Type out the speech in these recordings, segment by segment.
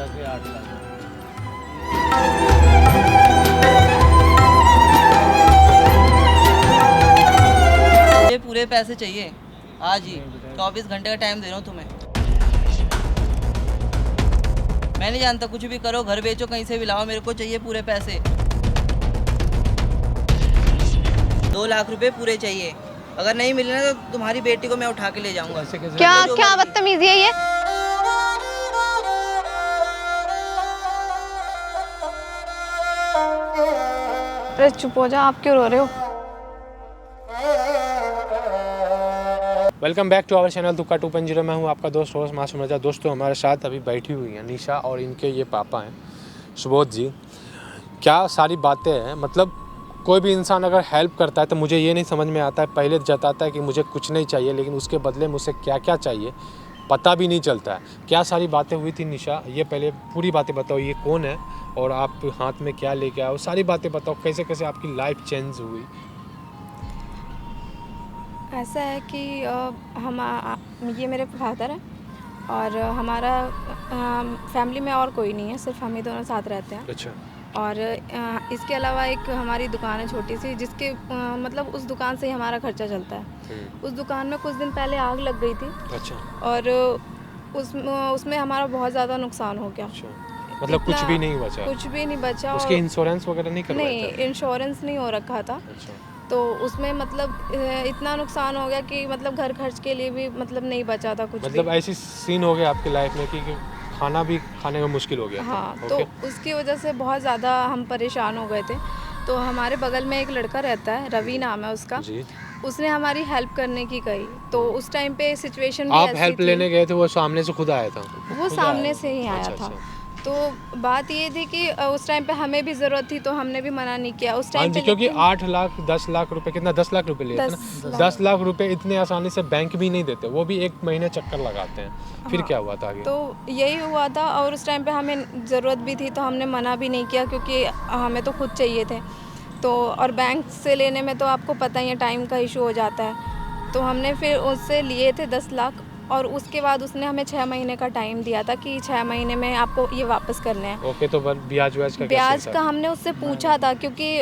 15 के 8 लाख। ये पूरे पैसे चाहिए आज ही, 24 घंटे का टाइम दे रहा हूँ तुम्हें। मैं नहीं जानता, कुछ भी करो, घर बेचो, कहीं से भी लाओ, मेरे को चाहिए पूरे पैसे। 2 लाख रुपए पूरे चाहिए। अगर नहीं मिले ना तो तुम्हारी बेटी को मैं उठा के ले जाऊंगा। क्या क्या बदतमीजी है ये? अरे चुप हो जा, आप क्यों रो रहे हो? Welcome back to our channel Tukka 2.0। मैं हूं आपका दोस्त रोज मासूम रजा। दोस्तों हमारे साथ अभी बैठी हुई हैं निशा और इनके ये पापा हैं सुबोध जी। क्या सारी बातें हैं, मतलब कोई भी इंसान अगर हेल्प करता है तो मुझे ये नहीं समझ में आता है, पहले जताता है कि मुझे कुछ नहीं चाहिए, लेकिन उसके बदले मुझसे क्या क्या चाहिए पता भी नहीं चलता है। क्या सारी बातें हुई थी निशा, ये पहले पूरी बातें बताओ। ये कौन है और आप हाथ में क्या लेके आओ, सारी बातें बताओ, कैसे कैसे आपकी लाइफ चेंज हुई। ऐसा है कि ये मेरे फादर हैं और हमारा फैमिली में और कोई नहीं है, सिर्फ हम ही दोनों साथ रहते हैं। अच्छा। और इसके अलावा एक हमारी दुकान है छोटी सी, जिसके मतलब उस दुकान से ही हमारा खर्चा चलता है। उस दुकान में कुछ दिन पहले आग लग गई थी। अच्छा। और उसमें हमारा बहुत ज़्यादा नुकसान हो गया। अच्छा, मतलब कुछ भी नहीं बचा? कुछ भी नहीं बचा। उसके इंश्योरेंस वगैरह नहीं करवाया नहीं, था? इंश्योरेंस नहीं हो रखा था। अच्छा। तो उसमें मतलब इतना नुकसान हो गया कि मतलब घर खर्च के लिए भी मतलब नहीं बचा था कुछ मतलब भी। ऐसी सीन हो गया आपकी लाइफ में कि खाना भी खाने में मुश्किल हो गया था। हाँ, तो उसकी वजह से बहुत ज़्यादा हम परेशान हो गए थे। तो हमारे बगल में एक लड़का रहता है, रवि नाम है उसका जी। उसने हमारी हेल्प करने की कही। तो उस टाइम पे सिचुएशन भी आप ऐसी हेल्प थी। लेने गए थे, वो सामने से खुद आया था? वो सामने से ही आया अच्छा, था। अच्छा। तो बात ये थी कि उस टाइम पे हमें भी ज़रूरत थी, तो हमने भी मना नहीं किया उस हाँ टाइम जी, पे। क्योंकि लेकिन 8 लाख 10 लाख रुपए, कितना 10 लाख रुपए लिए थे 10 ना? लाख। 10 लाख रुपए इतने आसानी से बैंक भी नहीं देते, वो भी 1 महीने चक्कर लगाते हैं। फिर हाँ, क्या हुआ था आगे? तो यही हुआ था और उस टाइम पे हमें ज़रूरत भी थी, तो हमने मना भी नहीं किया क्योंकि हमें तो खुद चाहिए थे। तो और बैंक से लेने में तो आपको पता ही है, टाइम का इशू हो जाता है। तो हमने फिर उससे लिए थे 10 लाख और उसके बाद उसने हमें 6 महीने का टाइम दिया था कि 6 महीने में आपको ये वापस करने हैं। ओके, तो ब्याज व्याज का क्या ब्याज सीन का था? हमने उससे पूछा था क्योंकि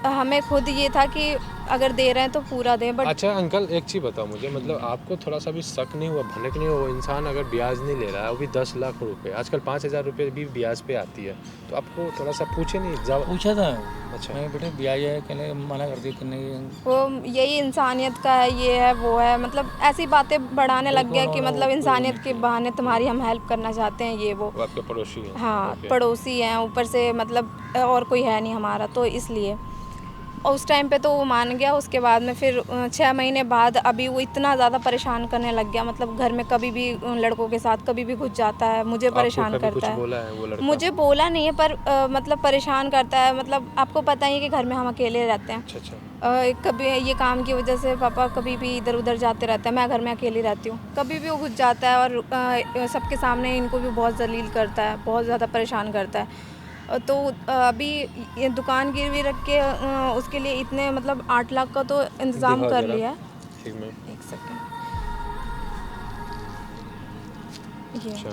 हमें खुद ये था कि अगर दे रहे हैं तो पूरा दें, बट अच्छा अंकल, एक चीज़ बताओ मुझे, मतलब आपको थोड़ा सा भी शक नहीं हुआ, भनक नहीं हुआ, वो इंसान अगर ब्याज नहीं ले रहा है, वो भी 10 लाख रुपए, आजकल 5,000 रुपये भी ब्याज पे आती है, तो आपको थोड़ा सा पूछे नहीं जब? पूछा था। अच्छा। मैं बेटे ब्याज है, कहने मना कर दी करने की। वो यही इंसानियत का है, ये है वो है, मतलब ऐसी बातें बढ़ाने लग देखो गया कि उन्होंने मतलब वो इंसानियत के नहीं बहाने तुम्हारी हम हेल्प करना चाहते हैं, ये वो। वो आपके पड़ोसी हैं? हाँ, ओके। पड़ोसी हैं ऊपर से, मतलब और कोई है नहीं हमारा, तो इसलिए। और उस टाइम पे तो वो मान गया। उसके बाद में फिर 6 महीने बाद अभी वो इतना ज़्यादा परेशान करने लग गया, मतलब घर में कभी भी लड़कों के साथ कभी भी घुस जाता है, मुझे आपको परेशान कभी कुछ करता है। बोला है वो लड़का? मुझे बोला नहीं है, पर मतलब परेशान करता है। मतलब आपको पता ही है कि घर में हम अकेले रहते हैं। अच्छा अच्छा। कभी ये काम की वजह से पापा कभी भी इधर उधर जाते रहते हैं, मैं घर में अकेली रहती हूँ, कभी भी वो घुस जाता है और सबके सामने इनको भी बहुत जलील करता है, बहुत ज़्यादा परेशान करता है। तो अभी ये दुकान गिरवी रख के उसके लिए इतने मतलब 8 लाख का तो इंतज़ाम दिखाओ कर जरा। लिया है। ठीक में। एक सेकंड, ये अच्छा।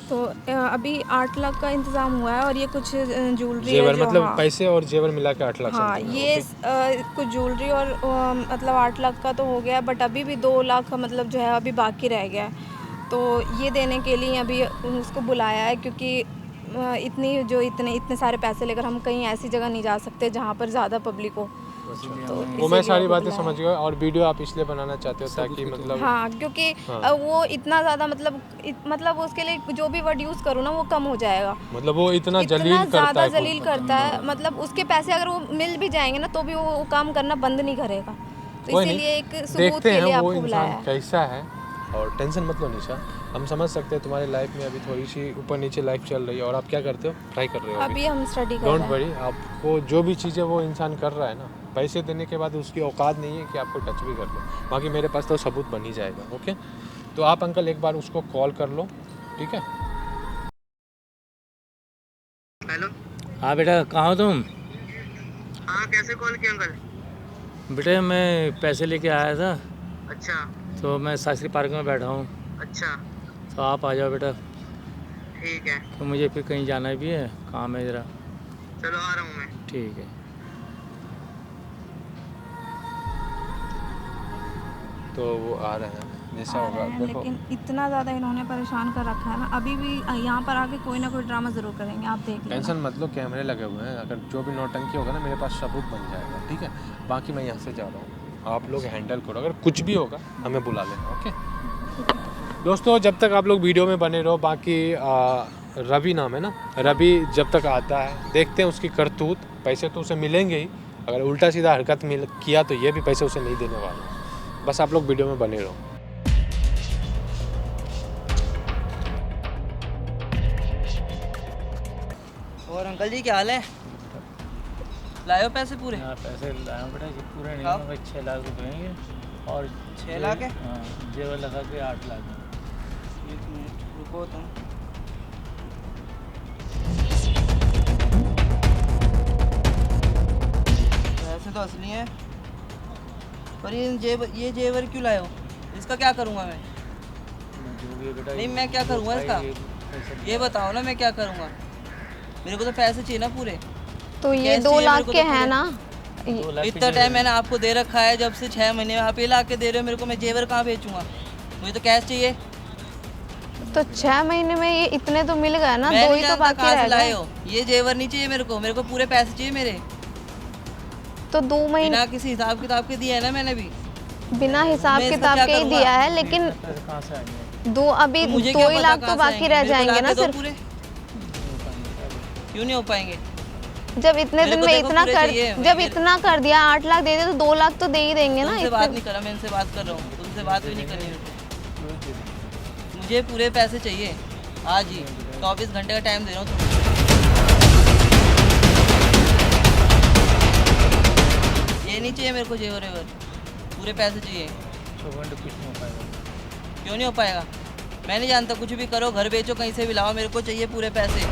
तो अभी 8 लाख का इंतज़ाम हुआ है और ये कुछ ज्वेलरी है जेवर जो, मतलब हाँ, पैसे और जेवर मिला के 8 लाख हाँ, समथिंग है, ये ओके। कुछ ज्वेलरी और मतलब 8 लाख का तो हो गया, बट अभी भी 2 लाख मतलब जो है अभी बाकी रह गया है। तो ये देने के लिए अभी उसको बुलाया है, क्योंकि इतने सारे पैसे लेकर हम कहीं ऐसी जगह नहीं जा सकते जहाँ पर ज़्यादा पब्लिक हो। अच्छा। तो वो मैं इसीलिए सारी उसको बातें बुलाया समझ है। गया, और वीडियो आप इसलिए बनाना चाहते हो ताकि मतलब? हाँ, क्योंकि हाँ। वो इतना ज़्यादा मतलब उसके लिए जो भी वर्ड यूज़ करूँ ना वो कम हो जाएगा। मतलब वो इतना इतना जलील करता ज़्यादा है जलील खुद? करता है, मतलब उसके पैसे अगर वो मिल भी जाएंगे ना तो भी वो काम करना बंद नहीं करेगा। तो कोई इसीलिए नहीं, एक सबूत देखते के हैं लिए वो आपको बुलाया इंसान है। कैसा है। और टेंशन मत लो निशा, हम समझ सकते हैं तुम्हारी लाइफ में अभी थोड़ी सी ऊपर नीचे लाइफ चल रही है। और आप क्या करते हो? ट्राई कर रहे हो अभी हम स्टडी कर डोंट रहे हैं। वरी, आपको जो भी चीज़ें वो इंसान कर रहा है ना, पैसे देने के बाद उसकी औकात नहीं है कि आपको टच भी कर लो। बाकी मेरे पास तो सबूत बन ही जाएगा। ओके, तो आप अंकल एक बार उसको कॉल कर लो, ठीक है? हेलो। हाँ बेटा, कहाँ हो तुम? हाँ, कैसे कॉल किया अंकल? बेटे मैं पैसे लेके आया था, अच्छा तो मैं शास्त्री पार्क में बैठा हूँ, अच्छा, तो आप आ जाओ बेटा। ठीक है, तो मुझे फिर कहीं जाना भी है, काम है ज़रा। चलो आ रहा हूँ मैं। ठीक है। तो वो आ रहे हैं, जैसा होगा देखो। लेकिन इतना ज़्यादा इन्होंने परेशान कर रखा है ना, अभी भी यहाँ पर आके कोई ना कोई ड्रामा ज़रूर करेंगे, आप देख लेना। टेंशन मत लो, कैमरे लगे हुए हैं, अगर जो भी नौटंकी होगा ना मेरे पास सबूत बन जाएगा, ठीक है। बाकी मैं यहाँ से जा रहा हूँ, आप लोग हैंडल करो, अगर कुछ भी होगा हमें बुला लेना, ओके। दोस्तों जब तक आप लोग वीडियो में बने रहो, बाकी रवि नाम है ना, रवि जब तक आता है देखते हैं उसकी करतूत। पैसे तो उसे मिलेंगे ही, अगर उल्टा सीधा हरकत किया तो ये भी पैसे उसे नहीं देने वाला। बस आप लोग वीडियो में बने रहो। और अंकल जी क्या हाल है? लाए हो पैसे पूरे? हाँ पैसे लाया हूँ बेटा, ये पूरे नहीं कब? होंगे, 6 लाख रुपए हैं और 6 लाख है? हाँ, जेवर लगा के 8 लाख है। एक मिनट रुको तुम। पैसे तो असली हैं, पर ये जेवर क्यों लाए हो? इसका क्या करूँगा मैं? जो भी है बेटा, नहीं, मैं क्या करूँगा इसका? ये बताओ ना मैं क्या करूँगा? मेरे को तो पैसे चाहिए ना पूरे। तो ये कैसे 2 ये लाख मेरे को के तो हैं पूरे- ना, 2 लाख इतना टाइम मैंने आपको दे रखा है, जब से 6 महीने में आप ये ला के दे रहे हो मेरे को, मैं जेवर कहाँ बेचूंगा? मुझे तो कैश चाहिए। तो 6 महीने में ये इतने तो मिल गए ना, मैं 2 नहीं ही तो जानता बाकी कहाँ रह से लाए गए। हो। ये जेवर नहीं चाहिए मेरे को पूरे पैसे चाहिए मेरे। तो 2 महीने बिना किसी हिसाब किताब के दिए है ना मैंने भी। बिना हिसाब मैं इसका किताब क्या के ही करूँगा? दिया है, लेकिन पैसे कहाँ से आएंगे? 2 अभी तो मुझे 2 क्या ही पता लाख कहाँ तो से बाकी आएंगे? रह मेरे को जाएंगे ला ना के दो सिर्फ। पूरे। क्यों नहीं हो पाएंगे? जब इतने मेरे दिन को में देखो इतना पूरे कर चाहिए, जब मेरे- इतना कर दिया, 8 लाख दे दे तो 2 लाख तो दे ही देंगे ना। तुमसे बात इतने नहीं कर रहा, मैं इनसे बात कर रहा हूँ। तुमसे बात भी नहीं करनी मेरे को। मुझे पूरे पैसे चाहिए आज ही, 24 घंटे का टाइम दे रहा हूँ तुमको। ये नहीं चाहिए मेरे को जेवर वेवर, पूरे पैसे चाहिए। 100 घंटे कुछ नहीं हो पाएगा। क्यों नहीं हो पाएगा? मैं नहीं जानता, कुछ भी करो, घर बेचो, कहीं से भी लाओ, मेरे को चाहिए पूरे पैसे।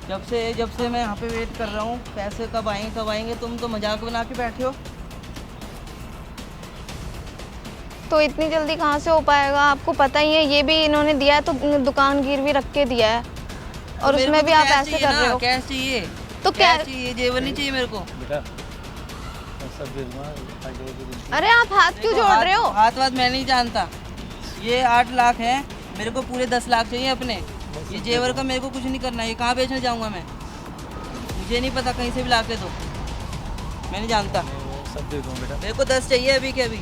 जब से मैं यहाँ पे वेट कर रहा हूँ, पैसे कब आएंगे, तुम तो मजाक बना के बैठे हो। तो इतनी जल्दी कहाँ से हो पाएगा? आपको पता ही है, ये भी इन्होंने दिया है तो दुकान गिरवी रख के दिया है, और तो मेरे उसमें को भी तो आप कैश ऐसे चाहिए कर ना, रहे हो। कैश चाहिए। तो कैश क्या- चाहिए, जेवर नहीं चाहिए मेरे को। बेटा मैं सब दे दूँगा, 5 जगह दे दूँगा। अरे आप हाथ क्यों देखो, जोड़ रहे हो? हाथ वाथ मैं नहीं जानता। ये 8 लाख है, मेरे को पूरे 10 लाख चाहिए अपने। ये जेवर का मेरे को कुछ नहीं करना, ये कहाँ बेचने जाऊँगा मैं? मुझे नहीं पता, कहीं से भी ला के दो, मैं नहीं जानता। मैं सब दे दूँगा बेटा। मेरे को 10 चाहिए अभी के अभी।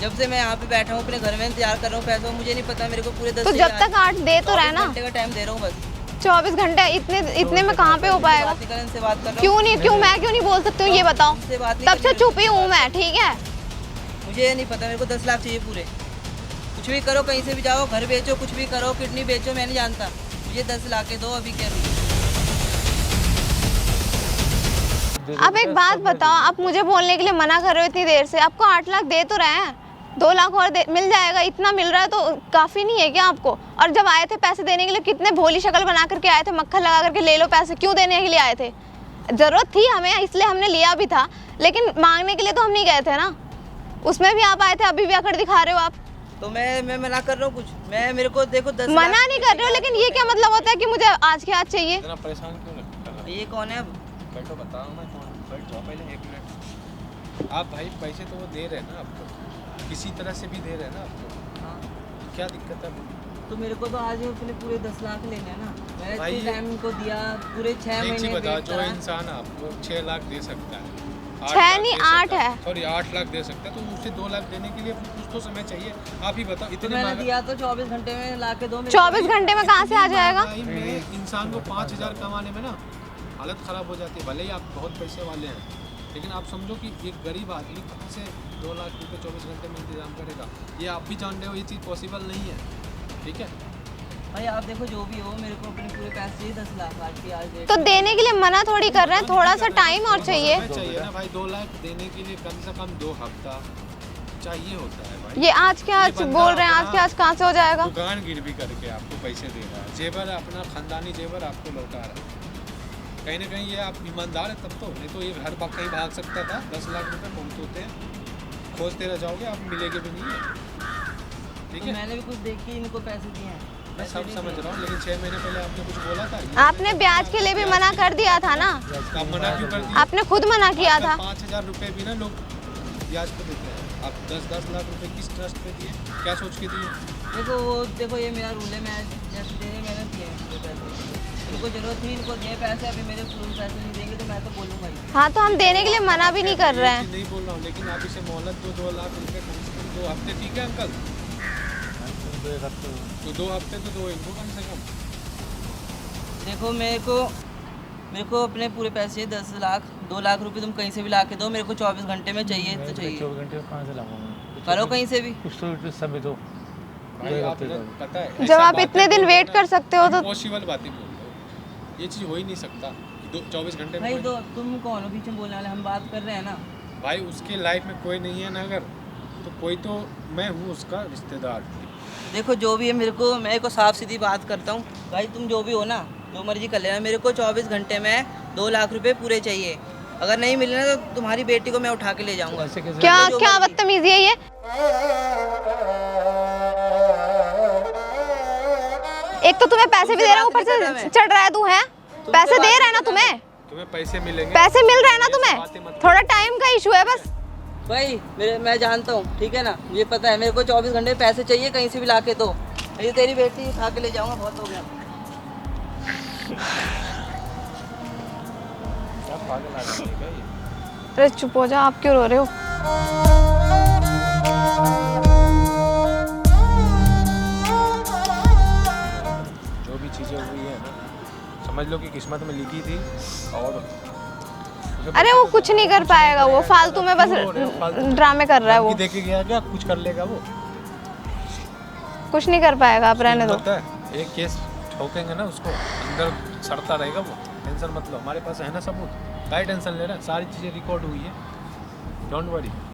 जब से मैं यहाँ पे बैठा हूँ अपने घर में इंतजार कर रहा हूँ पैसों, मुझे नहीं पता, मेरे को पूरे 10 तो चाहिए जब तक 8 दे तो रहे 24 ना। घंटे का टाइम दे रहा हूँ बस। 24 घंटे इतने में कहाँ पे हो पाएगा? बात नहीं कर, इनसे बात कर रहा हूँ। क्यों नहीं, क्यों मैं क्यों नहीं बोल सकती हूँ, ये बताओ। इनसे बात नहीं तब से करनी छुपी हूँ मैं, ठीक है? मुझे नहीं पता, मेरे को 10 लाख चाहिए पूरे। कुछ भी करो, कहीं से भी जाओ, घर बेचो, कुछ भी करो, किडनी बेचो, मैं नहीं जानता। मुझे 10 लाख के दो अभी के अभी। आप एक बात बताओ, आप मुझे बोलने के लिए मना कर रहे हो इतनी देर से, आपको 8 लाख दे तो रहे हैं, 2 लाख और मिल जाएगा, इतना मिल रहा है तो काफ़ी नहीं है क्या आपको? और जब आए थे पैसे देने के लिए कितने भोली शक्ल बना करके आए थे, मक्खन लगा करके ले लो पैसे, क्यों देने के लिए आए थे? ज़रूरत थी हमें, इसलिए हमने लिया भी था, लेकिन मांगने के लिए तो हम नहीं गए थे ना। उसमें भी आप आए थे, अभी भी अकड़ दिखा रहे हो आप। तो मैं मना कर रहा हूँ कुछ, मेरे को देखो 10 मना लाख नहीं कर रहे हो, लेकिन ये क्या मतलब होता है कि मुझे आज के आज चाहिए? इतना परेशान क्यों कर रहा है? ये कौन है अब? बैठो, बताओ मैं कौन। बैठ जाओ पहले 1 मिनट। आप भाई पैसे तो वो दे रहे हैं ना आपको, किसी तरह से भी दे रहे हैं ना आपको, हाँ, क्या दिक्कत है? तो मेरे को तो आज ही अपने पूरे 10 लाख लेने हैं ना। मैंने भाई इतने टाइम इनको दिया, पूरे 6 एक चीज महीने बताओ, वेट जो करा। इंसान आपको 6 लाख दे सकता है, 6 नहीं 8 है। सॉरी 8 लाख दे सकता है, तो उसे 2 लाख देने के लिए कुछ तो समय चाहिए। आप ही बताओ, तो इतने मैंने महंगा- दिया तो 24 घंटे में ला के दो मेरे को। 24 घंटे में कहाँ से आ जाएगा? महंगाई में इंसान को 5,000 कमाने में ना हालत ख़राब हो जाती है। भले ही आप बहुत पैसे वाले हैं, लेकिन आप समझो कि एक गरीब आदमी कहाँ से 2 लाख रुपये 24 घंटे में इंतजाम करेगा? ये आप भी जान रहे हो, ये चीज़ पॉसिबल नहीं है, ठीक है? भाई आप देखो, जो भी हो, मेरे को अपने पूरे पैसे चाहिए 10 लाख आज की आज डेट। तो देने के लिए मना थोड़ी कर रहे हैं, थोड़ा सा टाइम और चाहिए। समय चाहिए ना भाई, 2 लाख देने के लिए कम से कम 2 हफ्ता चाहिए होता है भाई। ये आज के आज ये बंदा बोल रहे हैं, आज के आज कहाँ से हो जाएगा? दुकान गिरवी करके आपको पैसे दे रहा है, जेवर अपना खानदानी जेवर आपको लौटा रहा है। कहीं ना कहीं ये आप ईमानदार है तब तो, नहीं तो ये हर बार कहीं भाग सकता था। 10 लाख रुपए बहुत होते हैं, खोजते रह जाओगे, आप मिलेंगे भी नहीं है। ठीक तो है मैंने भी कुछ देख के इनको पैसे दिए हैं। मैं सब समझ रहा हूँ, लेकिन 6 महीने पहले आपने कुछ बोला था? आपने ब्याज के लिए भी मना कर दिया था ना, आप मना क्यों कर दिया? आपने खुद मना किया था। 5,000 रुपये भी ना लोग ब्याज पे देते हैं, आप 10-10 लाख रुपए किस ट्रस्ट पे दिए, क्या सोच के दिए? देखो ये मेरा रूल है, मैं जैसे देने मैंने दिए हैं पूरे पैसे। इनको जरूरत थी, इनको दिए पैसे, अभी मेरे पूरे पैसे नहीं देंगे तो मैं तो बोलूँगा ही। हाँ तो हम देने के लिए मना भी नहीं कर रहे हैं। नहीं बोल रहा हूँ, लेकिन आप इसे मोहलत 2 लाख रुपए कम से कम 2 हफ्ते, ठीक है अंकल? तो 2 हफ्ते तो दो इनको कम से कम। देखो मेरे को अपने पूरे पैसे 10 लाख 2 लाख रुपए तुम कहीं से भी ला के दो, मेरे को 24 घंटे में चाहिए तो चाहिए। 24 घंटे कहाँ से लाऊंगा मैं? करो कहीं से भी। कुछ तो समय दो। भाई आप ना पता है, जब आप इतने दिन वेट कर सकते हो तो पॉसिबल बातें बोल रहे हो, ये चीज़ हो ही नहीं सकता कि 24 घंटे में भाई दो, तुम कौन हो बीच में बोलने वाले? हम बात कर रहे हैं ना। भाई उसके लाइफ में कोई नहीं है ना, अगर तो कोई तो मैं हूँ उसका रिश्तेदार। देखो जो भी है, मेरे को साफ सीधी बात करता हूँ भाई, तुम जो भी हो ना, जो मर्जी कर लेना, मेरे को 24 घंटे में 2 लाख रुपए पूरे चाहिए। अगर नहीं मिले ना तो तुम्हारी बेटी को मैं उठा के ले जाऊंगा। ऐसे कैसे? क्या जो क्या मर्जी। बदतमीजी है ये? एक तो तुम्हें पैसे भी दे रहा हूँ, ऊपर से चढ़ रहा है तू, है पैसे दे रहा है ना तुम्हें, तुम्हें पैसे मिलेंगे, पैसे मिल रहे हैं ना तुम्हें, थोड़ा टाइम का इशू है बस। भाई मैं जानता हूँ, ठीक है ना, मुझे पता है, मेरे को 24 घंटे पैसे चाहिए, कहीं से भी ला के दो, ये तेरी बेटी उठा के ले जाऊंगा, बहुत हो गया। पागल आदमी है क्या ये? अरे चुप हो जा, आप क्यों रो रहे हो? जो भी चीज़ें हुई है ना, समझ लो कि किस्मत में लिखी थी, और अरे वो कुछ नहीं कर पाएगा, वो फालतू में बस ड्रामे कर रहा है, वो देखे गया क्या कुछ कर लेगा वो? कुछ नहीं कर पाएगा, आप रहने दो। पता है, एक केस ठोकेंगे ना उसको, अंदर सड़ता रहेगा वो, टेंशन मत लो, हमारे पास है ना सबूत, क्या टेंशन ले रहा है, सारी चीज़ें रिकॉर्ड हुई है, डोंट वरी।